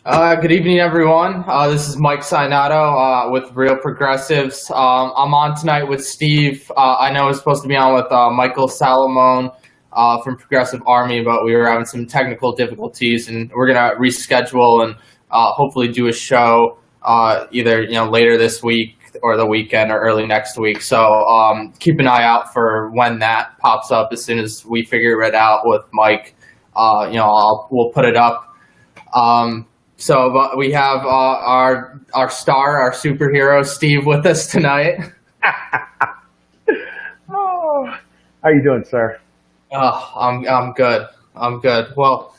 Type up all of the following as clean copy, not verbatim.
Good evening, everyone. This is Mike Sainato with Real Progressives. I'm on tonight with Steve. I know I was supposed to be on with Michael Salomone from Progressive Army, but we were having some technical difficulties, and we're gonna reschedule and hopefully do a show either later this week or the weekend or early next week. So keep an eye out for when that pops up. As soon as we figure it out with Mike, we'll put it up. So we have our star, our superhero, Steve, with us tonight. Oh, how you doing, sir? Oh, I'm good. I'm good. Well,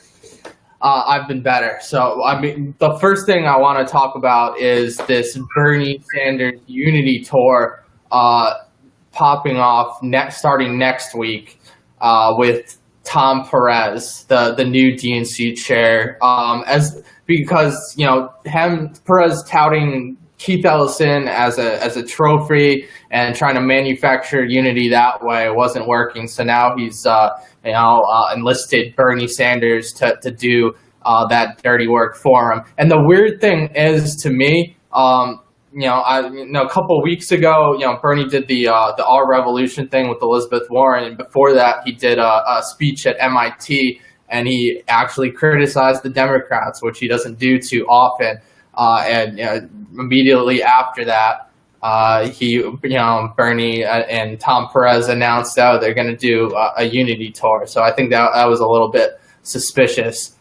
I've been better. So I mean, the first thing I want to talk about is this Bernie Sanders Unity Tour popping off starting next week with Tom Perez, the new DNC chair, because Perez touting Keith Ellison as a trophy and trying to manufacture unity that way wasn't working. So now he's enlisted Bernie Sanders to do that dirty work for him. And the weird thing is, to me, a couple of weeks ago, Bernie did the Our Revolution thing with Elizabeth Warren, and before that, he did a speech at MIT, and he actually criticized the Democrats, which he doesn't do too often. Immediately after that, Bernie and Tom Perez announced they're going to do a unity tour. So I think that was a little bit suspicious.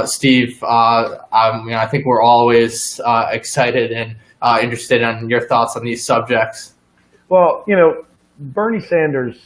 Steve, I think we're always excited and interested in your thoughts on these subjects. Well, Bernie Sanders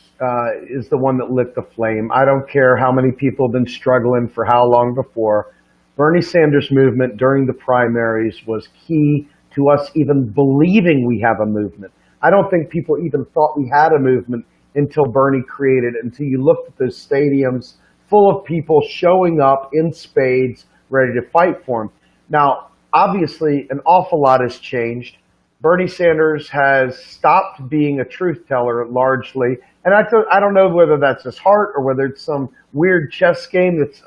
is the one that lit the flame. I don't care how many people have been struggling for how long before. Bernie Sanders' movement during the primaries was key to us even believing we have a movement. I don't think people even thought we had a movement until Bernie created it, until you looked at those stadiums full of people showing up in spades, ready to fight for him. Now, obviously, an awful lot has changed. Bernie Sanders has stopped being a truth teller largely, and I don't know whether that's his heart or whether it's some weird chess game that's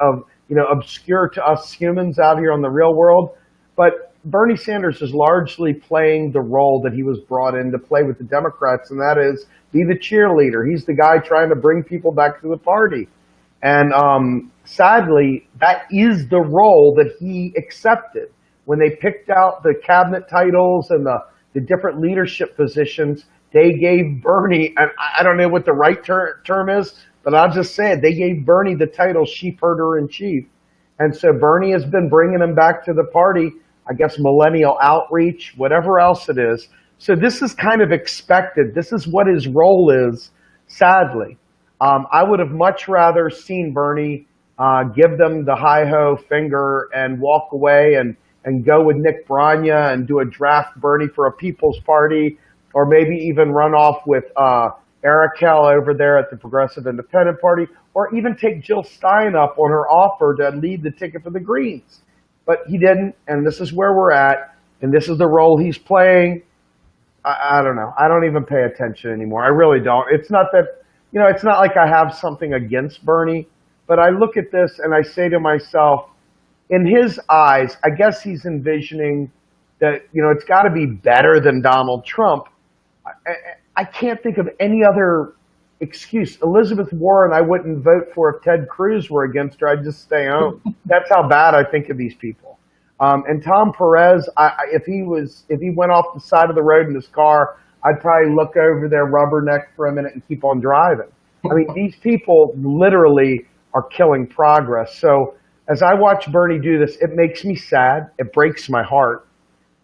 obscure to us humans out here on the real world. But Bernie Sanders is largely playing the role that he was brought in to play with the Democrats, and that is be the cheerleader. He's the guy trying to bring people back to the party. And sadly, that is the role that he accepted. When they picked out the cabinet titles and the different leadership positions, they gave Bernie, and I don't know what the right term is, but I'll just say it, they gave Bernie the title sheep herder in chief. And so Bernie has been bringing him back to the party, I guess millennial outreach, whatever else it is. So this is kind of expected. This is what his role is, sadly. I would have much rather seen Bernie give them the hi-ho finger and walk away and go with Nick Branya and do a draft Bernie for a People's Party, or maybe even run off with Arakel over there at the Progressive Independent Party, or even take Jill Stein up on her offer to lead the ticket for the Greens. But he didn't, and this is where we're at, and this is the role he's playing. I don't know. I don't even pay attention anymore. I really don't. It's not that, it's not like I have something against Bernie, but I look at this and I say to myself, in his eyes, I guess he's envisioning that, it's got to be better than Donald Trump. I can't think of any other excuse. Elizabeth Warren, I wouldn't vote for if Ted Cruz were against her. I'd just stay home. That's how bad I think of these people. And Tom Perez, if he went off the side of the road in his car, I'd probably look over there, rubberneck for a minute, and keep on driving. I mean, these people literally are killing progress. So as I watch Bernie do this, it makes me sad. It breaks my heart.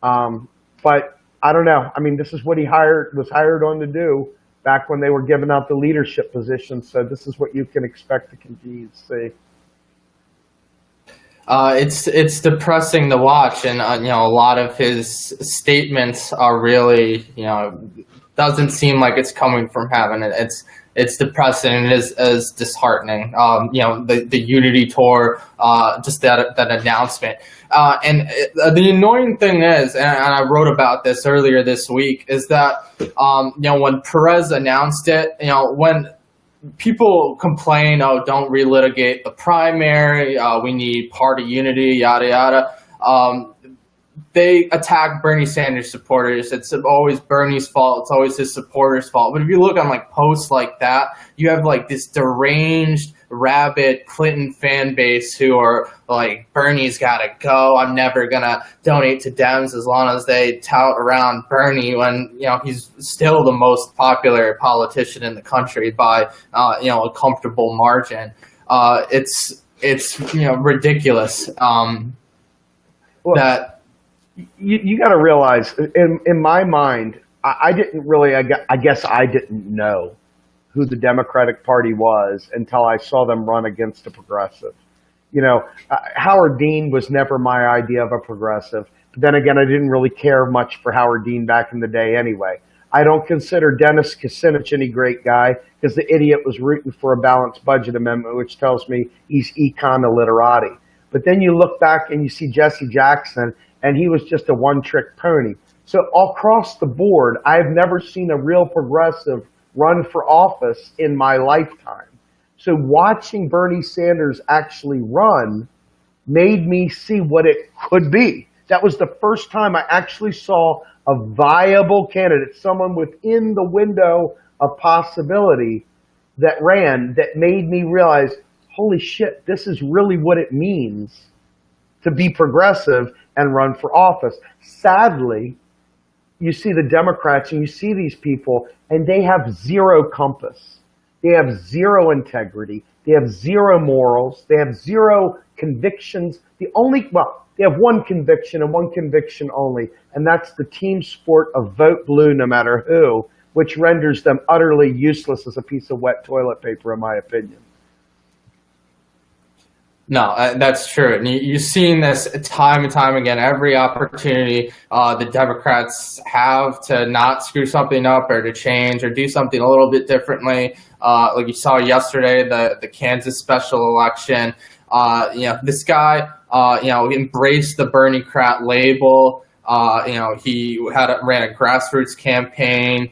But I don't know. I mean, this is what he was hired on to do back when they were giving out the leadership positions. So this is what you can expect to continue to see. It's depressing to watch, and a lot of his statements are really doesn't seem like it's coming from heaven. It's depressing and it is disheartening. The Unity Tour, just that announcement, and the annoying thing is, and I wrote about this earlier this week, is that when Perez announced it, when people complain, oh, don't relitigate the primary. We need party unity, yada yada. They attack Bernie Sanders supporters. It's always Bernie's fault. It's always his supporters' fault. But if you look on like posts like that, you have like this deranged, rabid Clinton fan base who are like, Bernie's got to go. I'm never gonna donate to Dems as long as they tout around Bernie, when he's still the most popular politician in the country by a comfortable margin. It's ridiculous that. You got to realize, in my mind, I didn't really, I guess I didn't know who the Democratic Party was until I saw them run against a progressive. Howard Dean was never my idea of a progressive. But then again, I didn't really care much for Howard Dean back in the day anyway. I don't consider Dennis Kucinich any great guy because the idiot was rooting for a balanced budget amendment, which tells me he's econ illiterati. But then you look back and you see Jesse Jackson, and he was just a one-trick pony. So across the board, I've never seen a real progressive run for office in my lifetime. So watching Bernie Sanders actually run made me see what it could be. That was the first time I actually saw a viable candidate, someone within the window of possibility that ran, that made me realize, holy shit, this is really what it means to be progressive and run for office. Sadly, you see the Democrats and you see these people, and they have zero compass. They have zero integrity. They have zero morals. They have zero convictions. They have one conviction and one conviction only, and that's the team sport of vote blue no matter who, which renders them utterly useless as a piece of wet toilet paper, in my opinion. No, that's true. And you've seen this time and time again. Every opportunity the Democrats have to not screw something up or to change or do something a little bit differently. Like you saw yesterday, the Kansas special election. This guy, embraced the Bernie-crat label. He ran a grassroots campaign.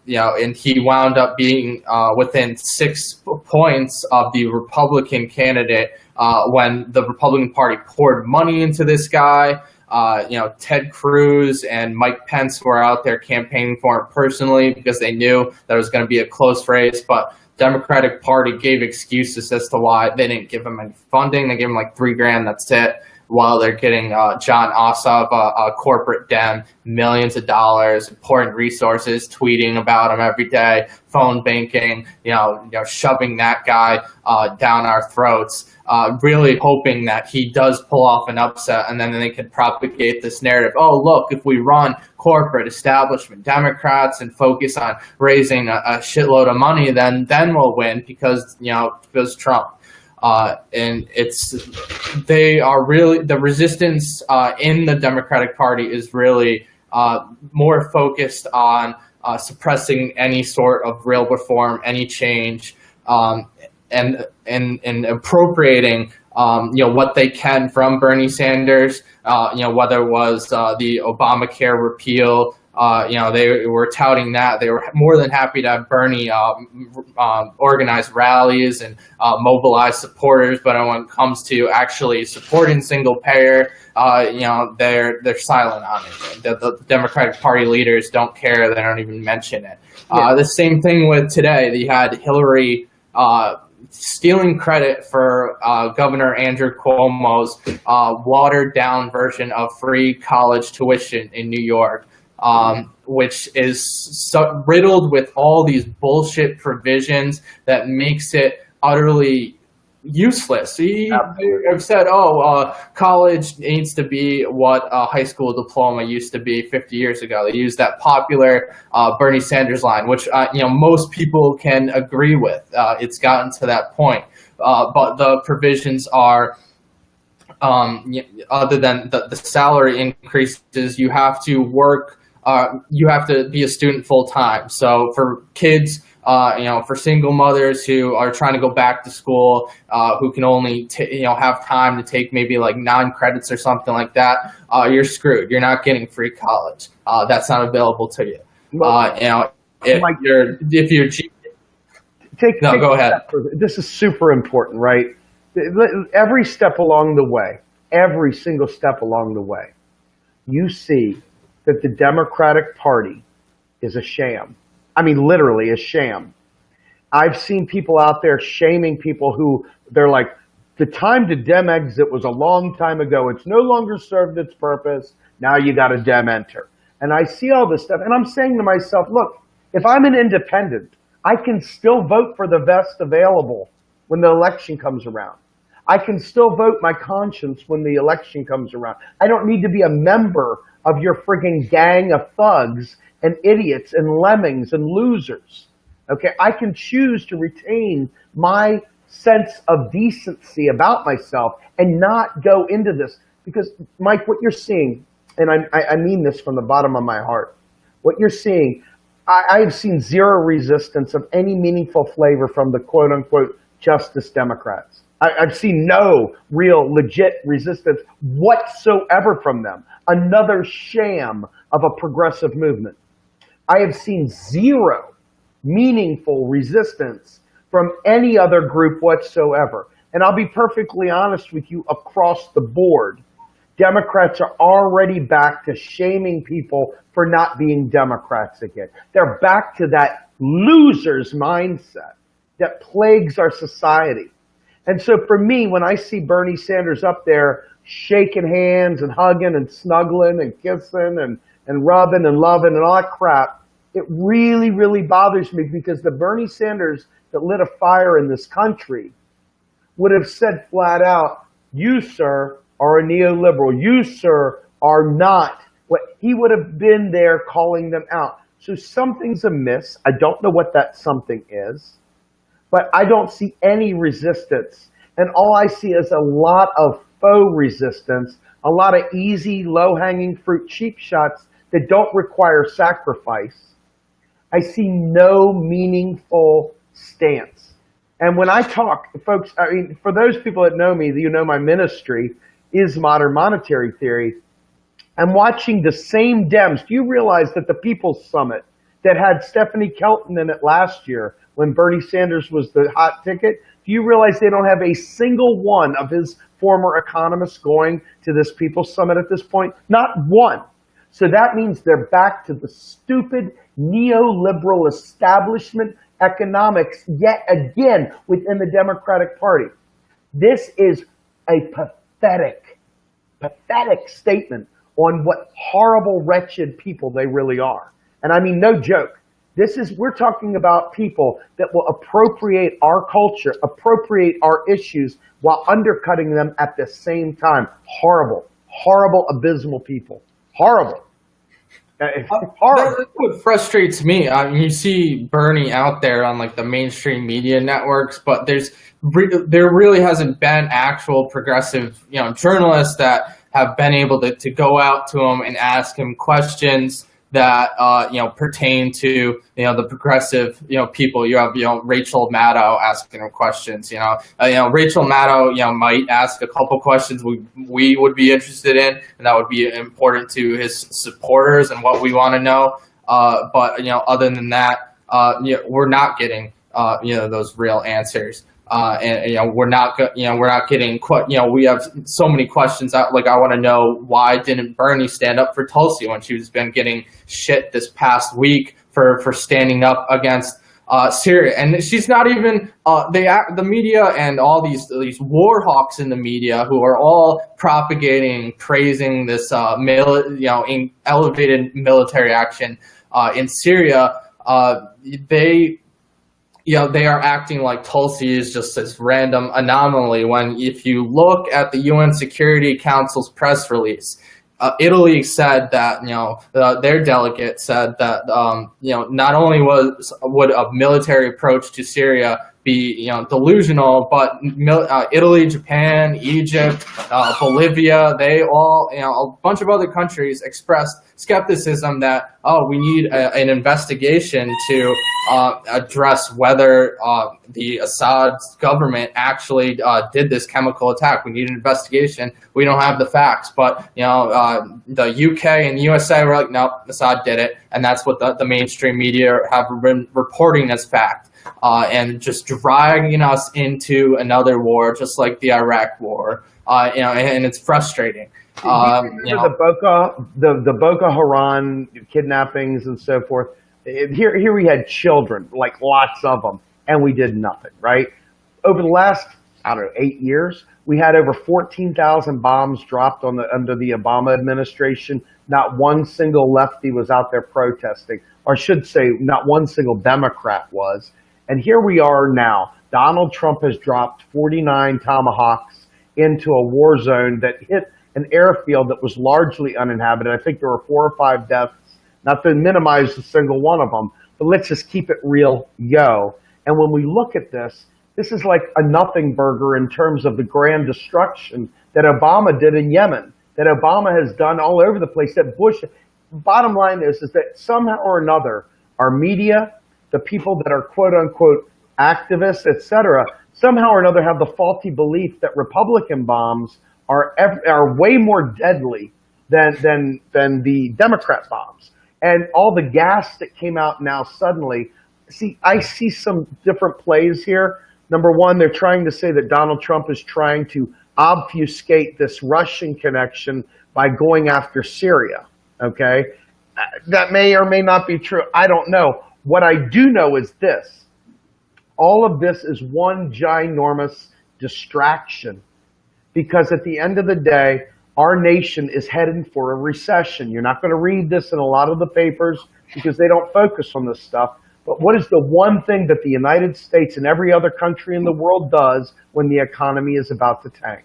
And he wound up being within 6 points of the Republican candidate when the Republican Party poured money into this guy. Ted Cruz and Mike Pence were out there campaigning for him personally because they knew that it was going to be a close race. But Democratic Party gave excuses as to why they didn't give him any funding. They gave him like $3,000. That's it. While they're getting John Ossoff, a corporate Dem, millions of dollars, pouring resources, tweeting about him every day, phone banking, shoving that guy down our throats, really hoping that he does pull off an upset, and then they could propagate this narrative. Oh, look, if we run corporate establishment Democrats and focus on raising a shitload of money, then we'll win because Trump. And they are really, the resistance in the Democratic Party is really more focused on suppressing any sort of real reform, any change, and appropriating what they can from Bernie Sanders. Whether it was the Obamacare repeal. They were touting that. They were more than happy to have Bernie organize rallies and mobilize supporters. But when it comes to actually supporting single payer, they're silent on it. The Democratic Party leaders don't care. They don't even mention it. The same thing with today. You had Hillary stealing credit for Governor Andrew Cuomo's watered down version of free college tuition in New York. Which is riddled with all these bullshit provisions that makes it utterly useless. I've said, college needs to be what a high school diploma used to be 50 years ago. They used that popular Bernie Sanders line, which most people can agree with. It's gotten to that point, but the provisions are. Other than the salary increases, you have to work. You have to be a student full time. So for kids, for single mothers who are trying to go back to school, who can only have time to take maybe like 9 credits or something like that, you're screwed. You're not getting free college. That's not available to you. If you're No, take go a ahead. step further. This is super important, right? Every step along the way, every single step along the way, you see that the Democratic Party is a sham. I mean, literally a sham. I've seen people out there shaming people who they're like, the time to Dem exit was a long time ago. It's no longer served its purpose. Now you got to Dem enter. And I see all this stuff, and I'm saying to myself, look, if I'm an independent, I can still vote for the best available when the election comes around. I can still vote my conscience when the election comes around. I don't need to be a member of your frigging gang of thugs and idiots and lemmings and losers. Okay, I can choose to retain my sense of decency about myself and not go into this. Because, Mike, what you're seeing, and I mean this from the bottom of my heart, what you're seeing, I've seen zero resistance of any meaningful flavor from the quote-unquote Justice Democrats. I've seen no real legit resistance whatsoever from them. Another sham of a progressive movement. I have seen zero meaningful resistance from any other group whatsoever. And I'll be perfectly honest with you, across the board, Democrats are already back to shaming people for not being Democrats again. They're back to that loser's mindset that plagues our society. And so for me, when I see Bernie Sanders up there shaking hands and hugging and snuggling and kissing and rubbing and loving and all that crap, it really, really bothers me, because the Bernie Sanders that lit a fire in this country would have said flat out, you, sir, are a neoliberal. You, sir, are not. What he would have been there calling them out. So something's amiss. I don't know what that something is, but I don't see any resistance. And all I see is a lot of faux resistance, a lot of easy, low-hanging fruit cheap shots that don't require sacrifice. I see no meaningful stance. And when I talk, folks, I mean, for those people that know me, you know my ministry is modern monetary theory. I'm watching the same Dems. Do you realize that the People's Summit that had Stephanie Kelton in it last year when Bernie Sanders was the hot ticket, do you realize they don't have a single one of his former economists going to this People's Summit at this point? Not one. So that means they're back to the stupid neoliberal establishment economics yet again within the Democratic Party. This is a pathetic statement on what horrible, wretched people they really are. And I mean, no joke. We're talking about people that will appropriate our culture, appropriate our issues while undercutting them at the same time. Horrible, abysmal people. Horrible. Horrible. That's what frustrates me. I mean, you see Bernie out there on like the mainstream media networks, but there really hasn't been actual progressive, journalists that have been able to go out to him and ask him questions that pertain to the progressive people. You have Rachel Maddow asking him questions. Rachel Maddow might ask a couple questions we would be interested in, and that would be important to his supporters and what we want to know. But other than that, we're not getting those real answers. And we're not getting we have so many questions out. Like, I want to know, why didn't Bernie stand up for Tulsi when she's been getting shit this past week for standing up against Syria? And she's not even the media and all these war hawks in the media who are all propagating, praising this elevated military action in Syria. They are acting like Tulsi is just this random anomaly, when if you look at the UN Security Council's press release, Italy said that, their delegate said that, not only would a military approach to Syria be, delusional, but Italy, Japan, Egypt, Bolivia, they all, a bunch of other countries expressed skepticism that, we need an investigation to address whether the Assad government actually did this chemical attack. We need an investigation. We don't have the facts, but the UK and the USA were like, no, Assad did it, and that's what the mainstream media have been reporting as fact. and just dragging us into another war, just like the Iraq War. And it's frustrating. Do you remember the Boko Haram kidnappings and so forth? Here we had children, like lots of them, and we did nothing, right? Over the last, 8 years, we had over 14,000 bombs dropped under the Obama administration. Not one single lefty was out there protesting, or I should say, not one single Democrat was. And here we are now. Donald Trump has dropped 49 Tomahawks into a war zone that hit an airfield that was largely uninhabited. I think there were 4 or 5 deaths, not to minimize a single one of them, but let's just keep it real, yo. And when we look at this is like a nothing burger in terms of the grand destruction that Obama did in Yemen, that Obama has done all over the place, that Bush, bottom line is that somehow or another, our media, the people that are quote unquote activists, etc., somehow or another have the faulty belief that Republican bombs are way more deadly than the Democrat bombs. And all the gas that came out now suddenly, I see some different plays here. Number one, they're trying to say that Donald Trump is trying to obfuscate this Russian connection by going after Syria, okay? That may or may not be true. I don't know. What I do know is this. All of this is one ginormous distraction, because at the end of the day, our nation is heading for a recession. You're not going to read this in a lot of the papers because they don't focus on this stuff. But what is the one thing that the United States and every other country in the world does when the economy is about to tank?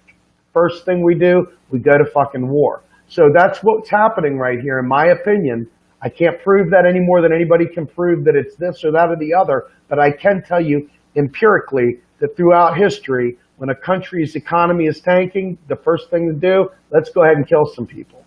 First thing we do, we go to fucking war. So that's what's happening right here, in my opinion. I can't prove that any more than anybody can prove that it's this or that or the other, but I can tell you empirically that throughout history, when a country's economy is tanking, the first thing to do, let's go ahead and kill some people.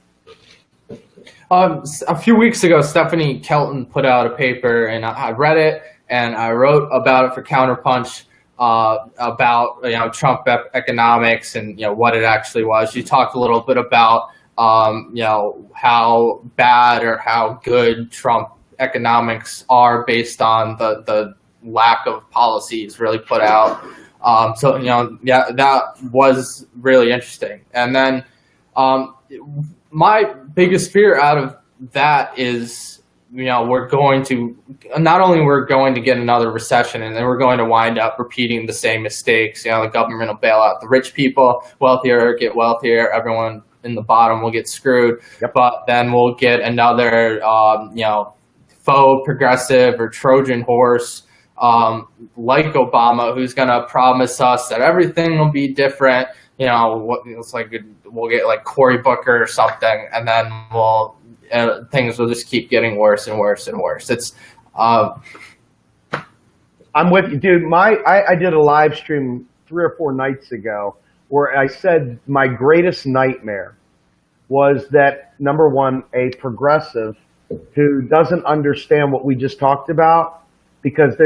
A few weeks ago, Stephanie Kelton put out a paper, and I read it, and I wrote about it for Counterpunch, about Trump economics and what it actually was. She talked a little bit about how bad or how good Trump economics are based on the lack of policies really put out. That was really interesting. And then my biggest fear out of that is, we're going to get another recession, and then we're going to wind up repeating the same mistakes. The government will bail out the rich people, wealthier get wealthier, everyone in the bottom will get screwed. Yep. But then we'll get another, faux progressive or Trojan horse, like Obama, who's going to promise us that everything will be different. It's like we'll get like Cory Booker or something, and then things will just keep getting worse and worse and worse. It's I'm with you, dude. I did a live stream 3 or 4 nights ago where I said my greatest nightmare was that, number one, a progressive who doesn't understand what we just talked about, because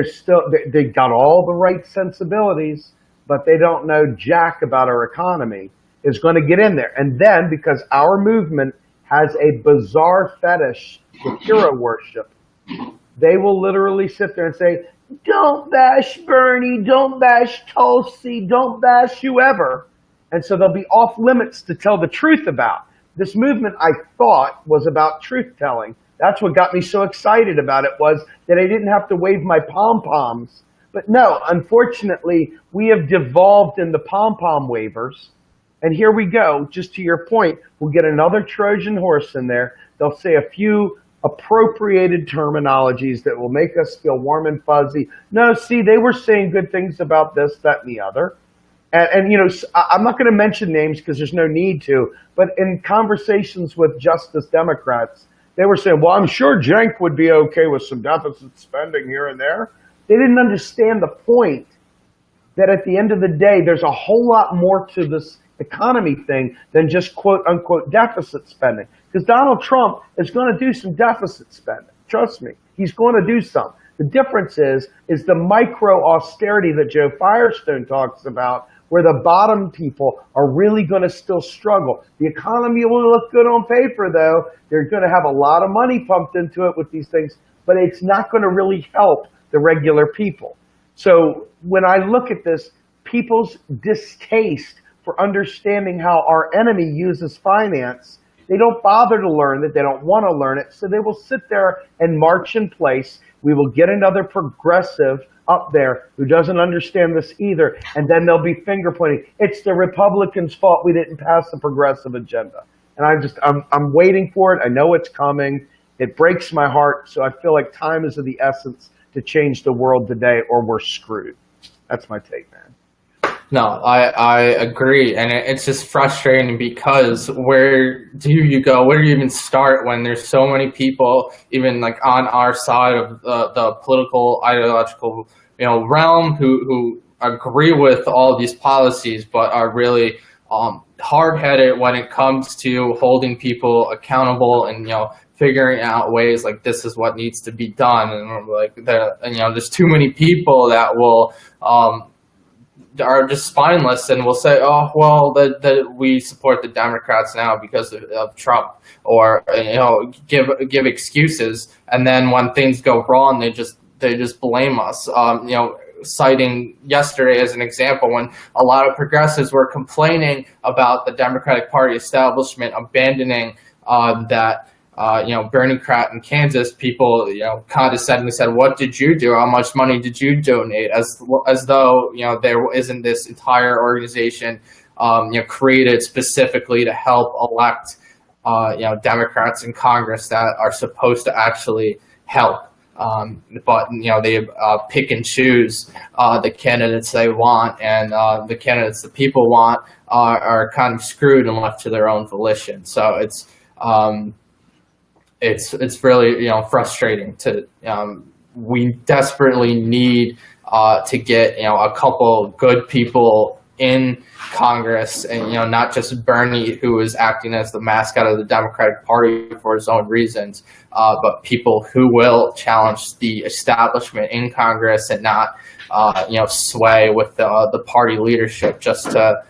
they got all the right sensibilities, but they don't know jack about our economy, is going to get in there. And then, because our movement has a bizarre fetish with hero worship, they will literally sit there and say, don't bash Bernie, don't bash Tulsi, don't bash whoever. And so they'll be off limits to tell the truth about. This movement, I thought, was about truth-telling. That's what got me so excited about it, was that I didn't have to wave my pom-poms. But no, unfortunately, we have devolved in the pom-pom wavers. And here we go, just to your point, we'll get another Trojan horse in there. They'll say a few appropriated terminologies that will make us feel warm and fuzzy. No, see, they were saying good things about this, that, and the other. And I'm not going to mention names because there's no need to, but in conversations with Justice Democrats, they were saying, well, I'm sure Cenk would be okay with some deficit spending here and there. They didn't understand the point that at the end of the day, there's a whole lot more to this economy thing than just quote unquote deficit spending. Because Donald Trump is going to do some deficit spending. Trust me, he's going to do some. The difference is the micro austerity that Joe Firestone talks about, where the bottom people are really going to still struggle. The economy will look good on paper, though. They're going to have a lot of money pumped into it with these things, but it's not going to really help the regular people. So when I look at this, people's distaste for understanding how our enemy uses finance, they don't bother to learn it. They don't want to learn it. So they will sit there and march in place. We will get another progressive up there who doesn't understand this either. And then they'll be finger pointing. It's the Republicans' fault we didn't pass the progressive agenda. And I'm waiting for it. I know it's coming. It breaks my heart. So I feel like time is of the essence to change the world today, or we're screwed. That's my take, man. No, I agree, and it's just frustrating because where do you go? Where do you even start when there's so many people, even like on our side of the political ideological realm, who agree with all these policies, but are really hard-headed when it comes to holding people accountable and figuring out ways like this is what needs to be done, and like there's too many people that will are just spineless and will say, oh well, that we support the Democrats now because of Trump, or give excuses, and then when things go wrong, they just blame us. Citing yesterday as an example, when a lot of progressives were complaining about the Democratic Party establishment abandoning that. Bernie Crat in Kansas, people, condescendingly said, "What did you do? How much money did you donate?" As though there isn't this entire organization, created specifically to help elect, Democrats in Congress that are supposed to actually help. But they pick and choose the candidates they want, and the candidates the people want are kind of screwed and left to their own volition. So it's really frustrating to we desperately need to get a couple good people in Congress, and not just Bernie, who is acting as the mascot of the Democratic Party for his own reasons, but people who will challenge the establishment in Congress and not sway with the party leadership just to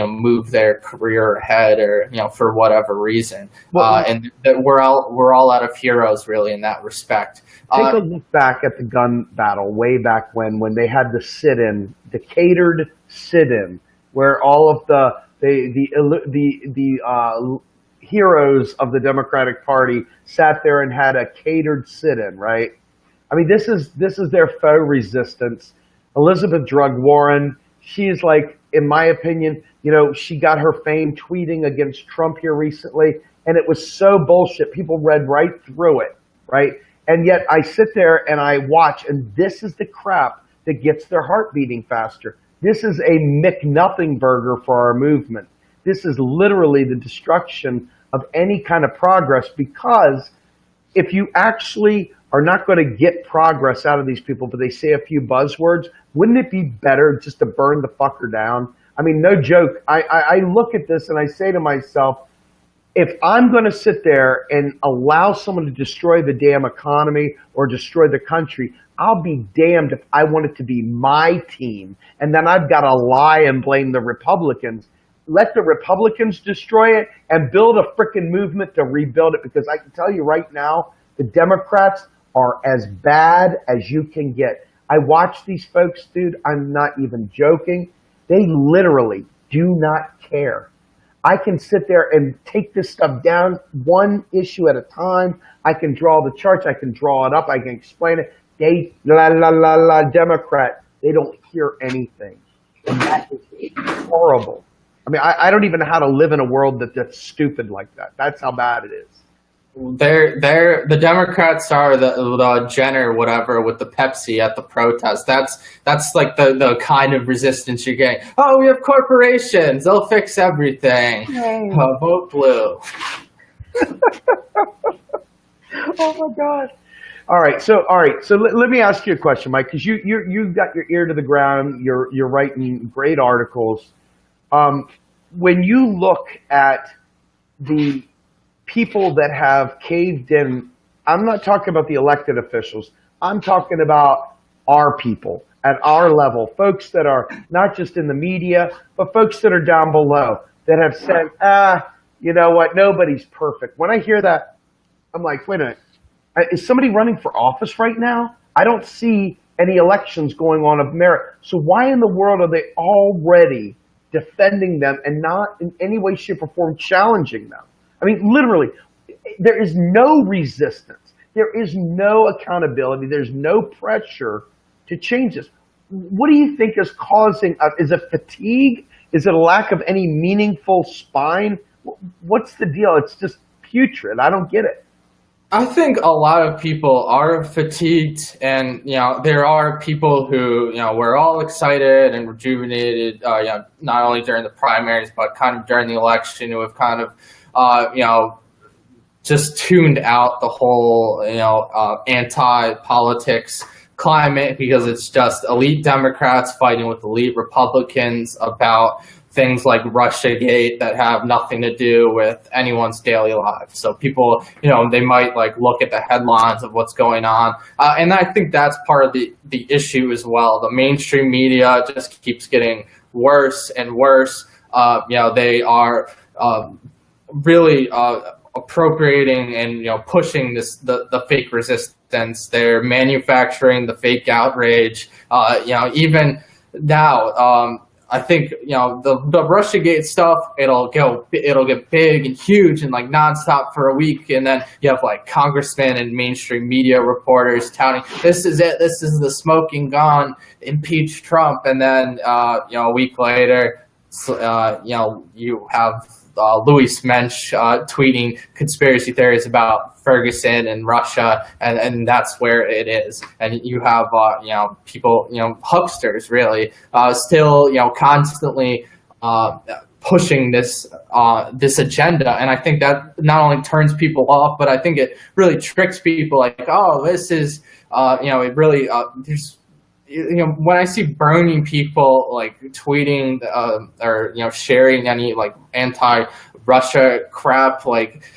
move their career ahead, or for whatever reason. And we're all out of heroes really in that respect. Take a look back at the gun battle way back when they had the sit-in, the catered sit-in, where all of the heroes of the Democratic Party sat there and had a catered sit-in, right? I mean, this is their faux resistance. Elizabeth Drug Warren, she's like, in my opinion, she got her fame tweeting against Trump here recently, and it was so bullshit. People read right through it, right? And yet I sit there and I watch, and this is the crap that gets their heart beating faster. This is a McNothing burger for our movement. This is literally the destruction of any kind of progress, because if you actually are not going to get progress out of these people, but they say a few buzzwords, wouldn't it be better just to burn the fucker down? I mean, no joke. I look at this and I say to myself, if I'm going to sit there and allow someone to destroy the damn economy or destroy the country, I'll be damned if I want it to be my team. And then I've got to lie and blame the Republicans. Let the Republicans destroy it and build a frickin' movement to rebuild it, because I can tell you right now, the Democrats are as bad as you can get. I watch these folks, dude. I'm not even joking. They literally do not care. I can sit there and take this stuff down one issue at a time. I can draw the charts. I can draw it up. I can explain it. They, Democrat, they don't hear anything. And that is horrible. I mean, I don't even know how to live in a world that's stupid like that. That's how bad it is. The Democrats are the Jenner whatever with the Pepsi at the protest. That's like the kind of resistance you're getting. Oh, we have corporations; they'll fix everything. Vote blue. Oh my God! All right, so let me ask you a question, Mike, because you got your ear to the ground. You're writing great articles. When you look at the people that have caved in, I'm not talking about the elected officials. I'm talking about our people at our level, folks that are not just in the media, but folks that are down below that have said, you know what, nobody's perfect. When I hear that, I'm like, wait a minute, is somebody running for office right now? I don't see any elections going on of merit. So why in the world are they already defending them and not in any way, shape, or form challenging them? I mean, literally, there is no resistance. There is no accountability. There's no pressure to change this. What do you think is causing, is it fatigue? Is it a lack of any meaningful spine? What's the deal? It's just putrid. I don't get it. I think a lot of people are fatigued, and there are people who were all excited and rejuvenated, not only during the primaries but kind of during the election, who have kind of just tuned out the whole anti-politics climate, because it's just elite Democrats fighting with elite Republicans about things like Russiagate that have nothing to do with anyone's daily lives. So people, they might look at the headlines of what's going on. And I think that's part of the issue as well. The mainstream media just keeps getting worse and worse. They are really appropriating and pushing the fake resistance. They're manufacturing the fake outrage. Even now, I think the Russiagate stuff, it'll get big and huge and nonstop for a week, and then you have congressmen and mainstream media reporters touting, this is it, this is the smoking gun, impeach Trump, and then a week later, you have Louis Mensch tweeting conspiracy theories about Ferguson and Russia, and that's where it is. And you have people, hucksters really, still constantly pushing this agenda. And I think that not only turns people off, but I think it really tricks people. This is it really there's. When I see burning people tweeting or sharing any anti-Russia crap,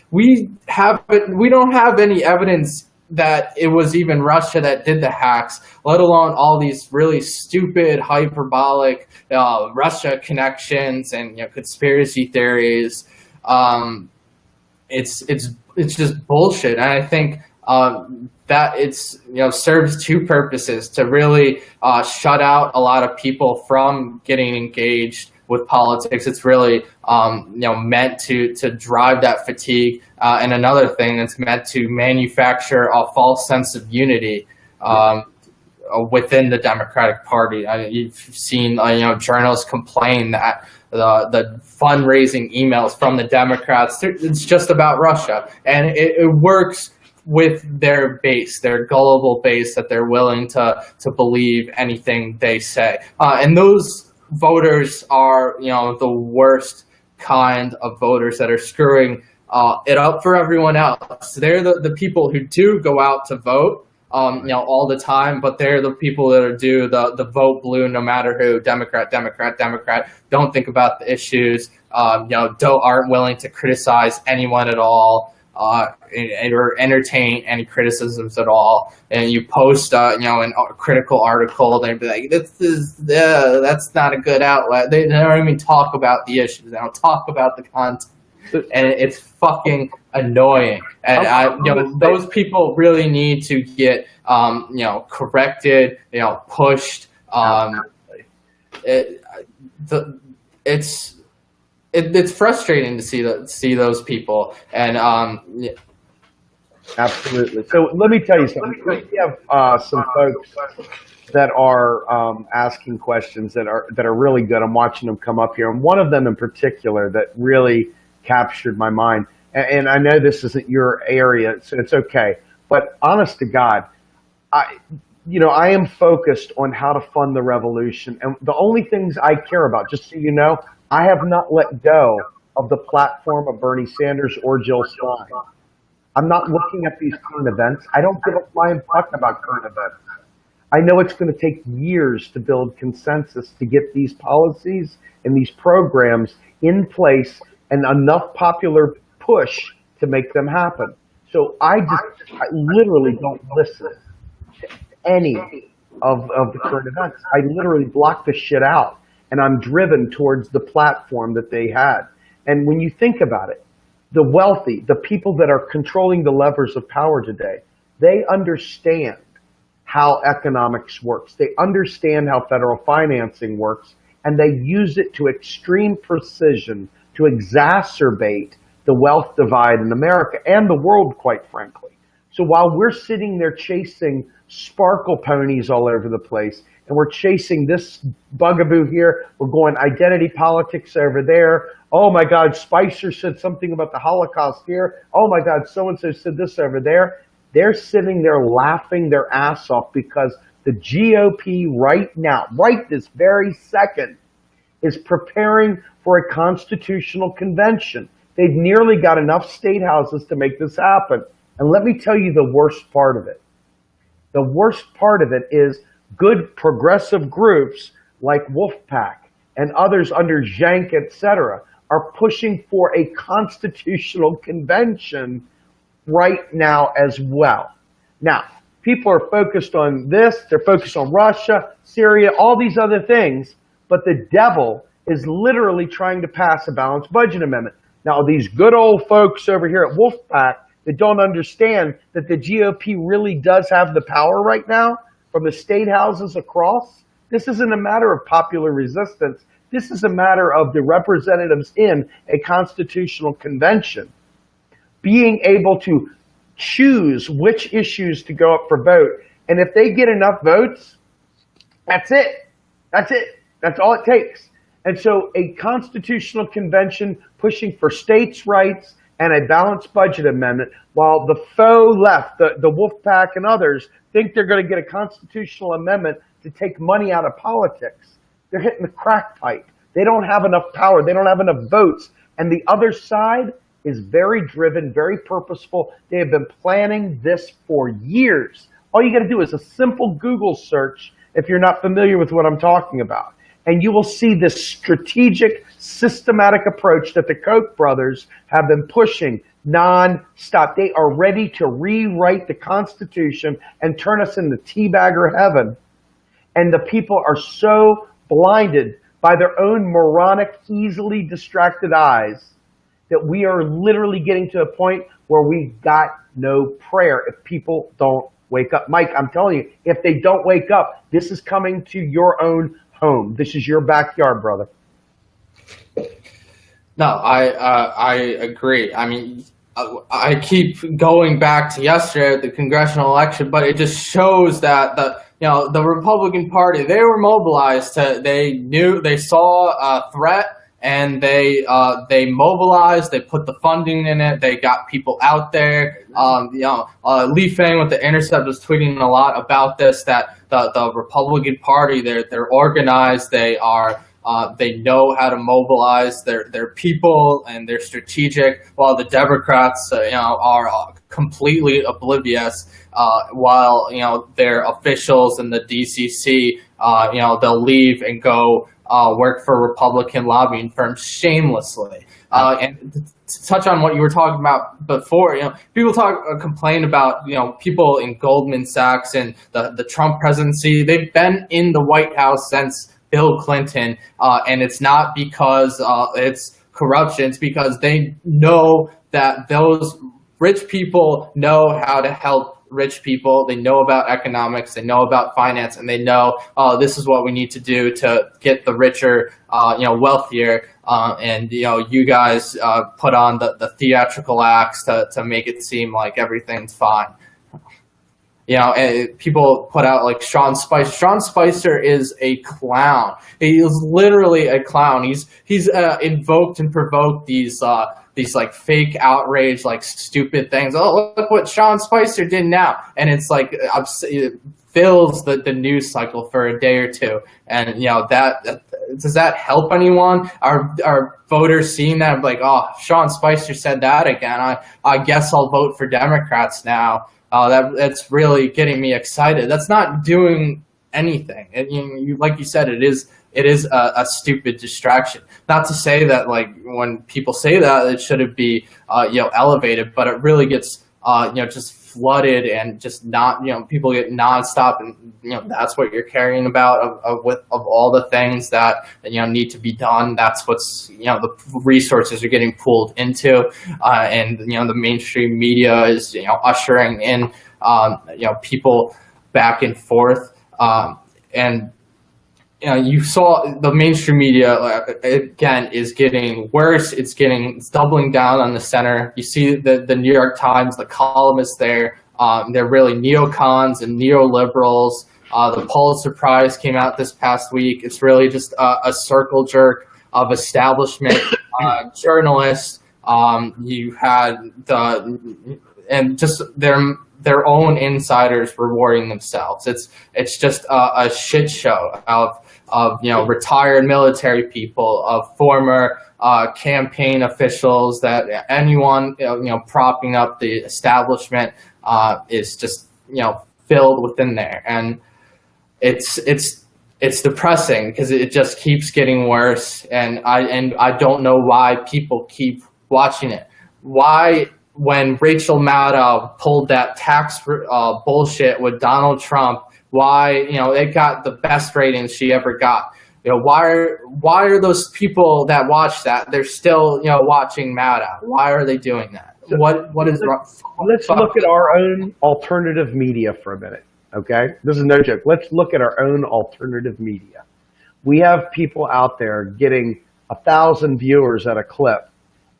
we don't have any evidence that it was even Russia that did the hacks, let alone all these really stupid, hyperbolic Russia connections and conspiracy theories. It's just bullshit, and I think that it's serves two purposes: to really shut out a lot of people from getting engaged with politics. It's really meant to drive that fatigue, and another thing, it's meant to manufacture a false sense of unity within the Democratic Party. You've seen journalists complain that the fundraising emails from the Democrats, it's just about Russia, and it works with their base, their gullible base, that they're willing to believe anything they say. And those voters are, the worst kind of voters that are screwing it up for everyone else. They're the people who do go out to vote, all the time, but they're the people that do the vote blue no matter who, Democrat, don't think about the issues, aren't willing to criticize anyone at all, or entertain any criticisms at all. And you post, a critical article, they'd be like, that's not a good outlet. They don't even talk about the issues. They don't talk about the content. And it's fucking annoying. And those people really need to get, corrected, pushed. It's frustrating to see those people, and absolutely. So let me tell you something. We have some folks that are asking questions that are really good. I'm watching them come up here, and one of them in particular that really captured my mind. And I know this isn't your area, so it's okay. But honest to God, I am focused on how to fund the revolution, and the only things I care about, just so you know, I have not let go of the platform of Bernie Sanders or Jill Stein. I'm not looking at these current events. I don't give a flying fuck about current events. I know it's going to take years to build consensus to get these policies and these programs in place and enough popular push to make them happen. So I literally don't listen to any of the current events. I literally block the shit out, and I'm driven towards the platform that they had. And when you think about it, the wealthy, the people that are controlling the levers of power today, they understand how economics works. They understand how federal financing works, and they use it to extreme precision to exacerbate the wealth divide in America and the world, quite frankly. So while we're sitting there chasing sparkle ponies all over the place, and we're chasing this bugaboo here, we're going identity politics over there. Oh my God, Spicer said something about the Holocaust here. Oh my God, so-and-so said this over there. They're sitting there laughing their ass off because the GOP right now, right this very second, is preparing for a constitutional convention. They've nearly got enough state houses to make this happen. And let me tell you the worst part of it. The worst part of it is good progressive groups like Wolfpack and others under Jank, etc., are pushing for a constitutional convention right now as well. Now, people are focused on this, they're focused on Russia, Syria, all these other things, but the devil is literally trying to pass a balanced budget amendment. Now, these good old folks over here at Wolfpack that don't understand that the GOP really does have the power right now from the state houses across, this isn't a matter of popular resistance. This is a matter of the representatives in a constitutional convention being able to choose which issues to go up for vote. And if they get enough votes, that's it. That's it. That's all it takes. And so a constitutional convention pushing for states' rights and a balanced budget amendment, while the faux left, the Wolfpack and others, think they're going to get a constitutional amendment to take money out of politics. They're hitting the crack pipe. They don't have enough power. They don't have enough votes. And the other side is very driven, very purposeful. They have been planning this for years. All you got to do is a simple Google search if you're not familiar with what I'm talking about. And you will see this strategic, systematic approach that the Koch brothers have been pushing non-stop. They are ready to rewrite the Constitution and turn us into teabagger heaven. And the people are so blinded by their own moronic, easily distracted eyes that we are literally getting to a point where we got no prayer if people don't wake up. Mike, I'm telling you, if they don't wake up, this is coming to your own home. This is your backyard, brother. No, I agree. I mean, I keep going back to yesterday, the congressional election, but it just shows that the Republican Party, they were mobilized. They saw a threat, and they mobilized. They put the funding in it. They got people out there. Lee Fang with The Intercept was tweeting a lot about this. That the Republican Party, they're organized. They know how to mobilize their people, and they're strategic. While the Democrats, are completely oblivious. While their officials in the DCC, they'll leave and go work for Republican lobbying firms shamelessly. And to touch on what you were talking about before, people complain about people in Goldman Sachs and the Trump presidency. They've been in the White House since Bill Clinton, and it's not because it's corruption. It's because they know that those rich people know how to help rich people. They know about economics, they know about finance, and they know this is what we need to do to get the richer, wealthier. And you guys put on the theatrical acts to make it seem like everything's fine. And people put out like Sean Spicer. Sean Spicer is a clown. He is literally a clown. He's invoked and provoked these like fake outrage, like stupid things. Oh, look what Sean Spicer did now. And it's like, it fills the news cycle for a day or two. And, that does that help anyone? Are voters seeing that like, oh, Sean Spicer said that again. I guess I'll vote for Democrats now. That's really getting me excited. That's not doing anything. Like you said, it is a stupid distraction. Not to say that like when people say that it shouldn't be elevated, but it really gets just flooded and just not people get nonstop, and that's what you're caring about of all the things that need to be done. That's what's the resources are getting pulled into, and the mainstream media is ushering in people back and forth. And you saw the mainstream media again is getting worse. It's doubling down on the center. You see the New York Times, the columnists there. They're really neocons and neoliberals. The Pulitzer Prize came out this past week. It's really just a circle jerk of establishment journalists. You had and just their own insiders rewarding themselves. It's just a shit show of retired military people, of former campaign officials, that anyone propping up the establishment is just filled within there, and it's depressing because it just keeps getting worse, and I don't know why people keep watching it. Why, when Rachel Maddow pulled that tax bullshit with Donald Trump, why it got the best ratings she ever got? Why are those people that watch that, they're still watching Maddow? Why are they doing that? What is wrong? Let's look at our own alternative media for a minute. Okay, this is no joke. Let's look at our own alternative media. We have people out there getting 1,000 viewers at a clip,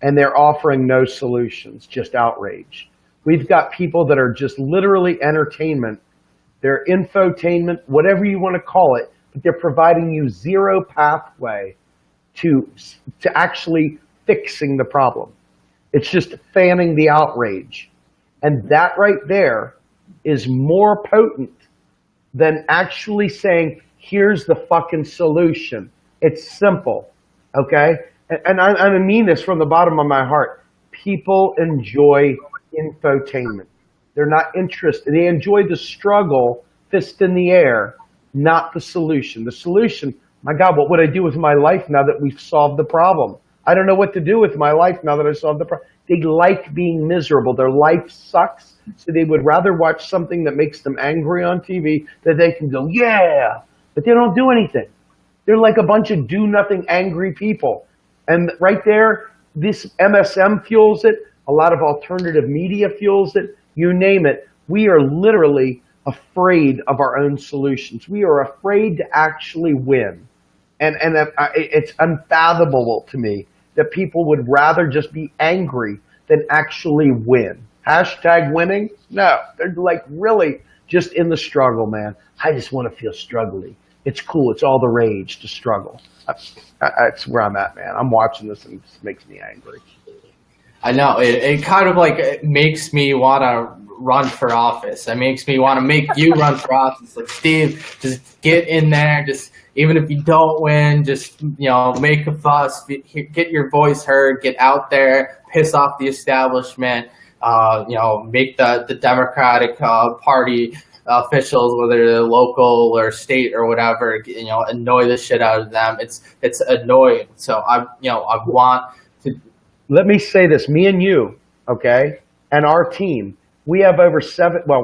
and they're offering no solutions, just outrage. We've got people that are just literally entertainment. They're infotainment, whatever you want to call it, but they're providing you zero pathway to actually fixing the problem. It's just fanning the outrage. And that right there is more potent than actually saying, here's the fucking solution. It's simple, okay? And I mean this from the bottom of my heart. People enjoy infotainment. They're not interested. They enjoy the struggle, fist in the air, not the solution. The solution, my God, what would I do with my life now that we've solved the problem? I don't know what to do with my life now that I solved the problem. They like being miserable. Their life sucks, so they would rather watch something that makes them angry on TV that they can go, yeah, but they don't do anything. They're like a bunch of do-nothing angry people. And right there, this MSM fuels it. A lot of alternative media fuels it. You name it. We are literally afraid of our own solutions. We are afraid to actually win. And it's unfathomable to me that people would rather just be angry than actually win. Hashtag winning? No, they're like really just in the struggle, man. I just want to feel struggly. It's cool. It's all the rage to struggle. That's where I'm at, man. I'm watching this and it just makes me angry. I know. It kind of it makes me want to run for office. It makes me want to make you run for office. Like, Steve, just get in there. Just even if you don't win, just make a fuss, get your voice heard, get out there, piss off the establishment. Make the Democratic Party officials, whether they're local or state or whatever, annoy the shit out of them. It's annoying. So I want to. Let me say this, me and you, okay, and our team, we have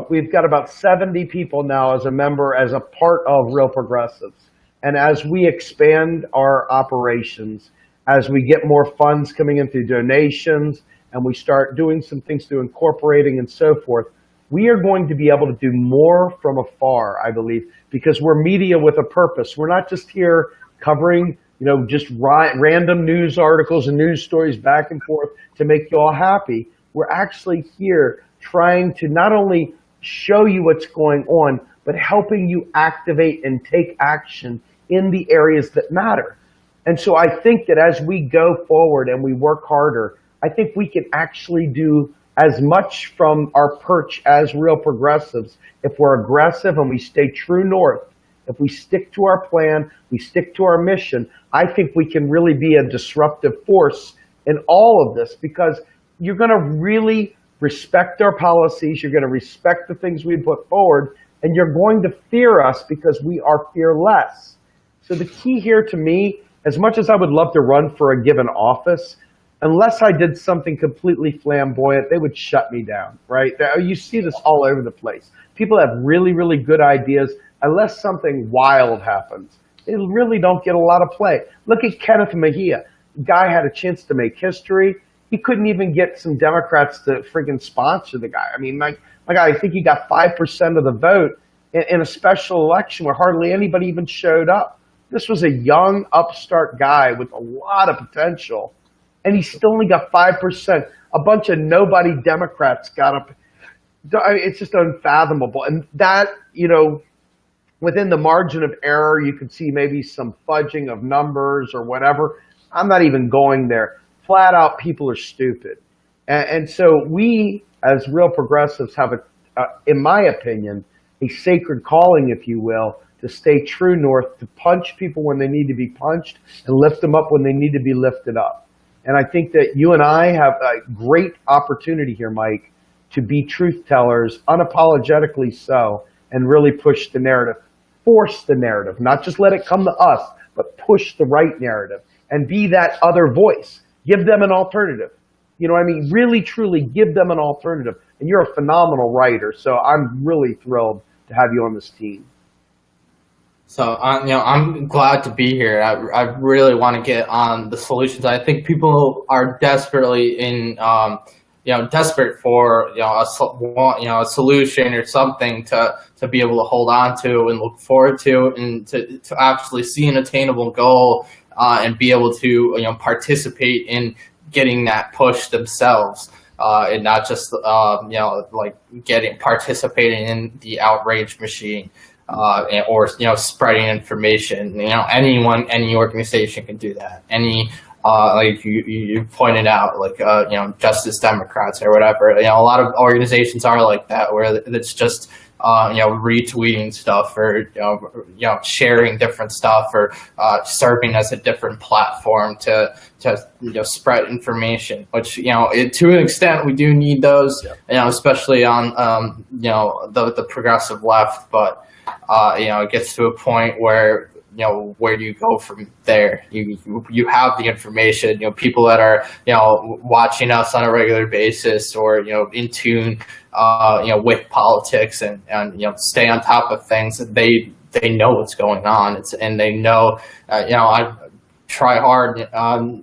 we've got about 70 people now as a part of Real Progressives. And as we expand our operations, as we get more funds coming in through donations, and we start doing some things through incorporating and so forth, we are going to be able to do more from afar, I believe, because we're media with a purpose. We're not just here covering, just random news articles and news stories back and forth to make you all happy. We're actually here trying to not only show you what's going on, but helping you activate and take action in the areas that matter. And so I think that as we go forward and we work harder, I think we can actually do as much from our perch as Real Progressives if we're aggressive and we stay true north. If we stick to our plan, we stick to our mission, I think we can really be a disruptive force in all of this, because you're going to really respect our policies, you're going to respect the things we put forward, and you're going to fear us because we are fearless. So the key here to me, as much as I would love to run for a given office, unless I did something completely flamboyant, they would shut me down, right? You see this all over the place. People have really, really good ideas. Unless something wild happens, they really don't get a lot of play. Look at Kenneth Mejia. Guy had a chance to make history. He couldn't even get some Democrats to freaking sponsor the guy. I mean, my guy, I think he got 5% of the vote, in a special election where hardly anybody even showed up. This was a young, upstart guy with a lot of potential, and he still only got 5%. A bunch of nobody Democrats got up. I mean, it's just unfathomable. And that, within the margin of error, you could see maybe some fudging of numbers or whatever. I'm not even going there. Flat out, people are stupid. And so we, as real progressives, have, in my opinion, a sacred calling, if you will, to stay true north, to punch people when they need to be punched and lift them up when they need to be lifted up. And I think that you and I have a great opportunity here, Mike, to be truth tellers, unapologetically so, and really push the narrative. Force the narrative, not just let it come to us, but push the right narrative and be that other voice. Give them an alternative. You know what I mean? Really, truly give them an alternative. And you're a phenomenal writer, so I'm really thrilled to have you on this team. So, I'm glad to be here. I really want to get on the solutions. I think people are desperately desperate for a solution or something to be able to hold on to and look forward to, and to actually see an attainable goal and be able to participate in getting that push themselves. And not just participating in the outrage machine, or spreading information. Any organization can do that. Any like you pointed out, Justice Democrats or whatever. A lot of organizations are like that, where it's just retweeting stuff, or sharing different stuff, or serving as a different platform to spread information. Which to an extent we do need those, especially on the progressive left. But it gets to a point where where do you go from there? You have the information. People that are watching us on a regular basis, or in tune with politics, and stay on top of things. They know what's going on. And they know. I try hard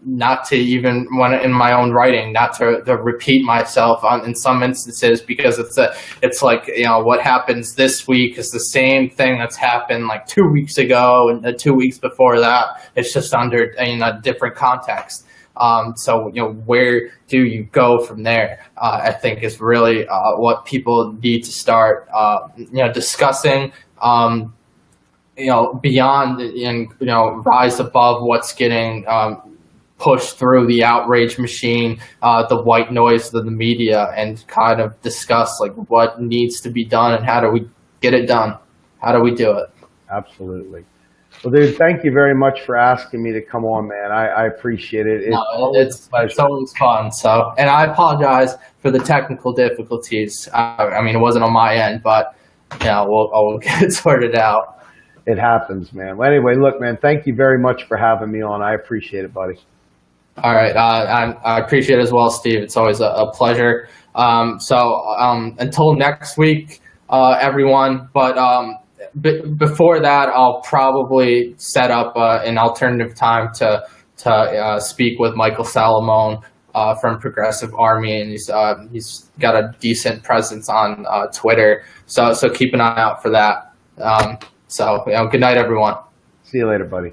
not to, even when in my own writing, not to repeat myself in some instances, because it's like what happens this week is the same thing that's happened like 2 weeks ago and 2 weeks before that. It's just under a different context. So where do you go from there? I think is really what people need to start discussing. Beyond and rise above what's getting pushed through the outrage machine, the white noise of the media, and kind of discuss what needs to be done and how do we get it done? How do we do it? Absolutely. Well, dude, thank you very much for asking me to come on, man. I appreciate it. It's always fun. So, and I apologize for the technical difficulties. It wasn't on my end, but we'll get it sorted out. It happens, man. Well, anyway, look, man, thank you very much for having me on. I appreciate it, buddy. All right. I appreciate it as well, Steve. It's always a pleasure. Until next week, everyone. But before that, I'll probably set up an alternative time to speak with Michael Salamone from Progressive Army, and he's got a decent presence on Twitter. So keep an eye out for that. Good night, everyone. See you later, buddy.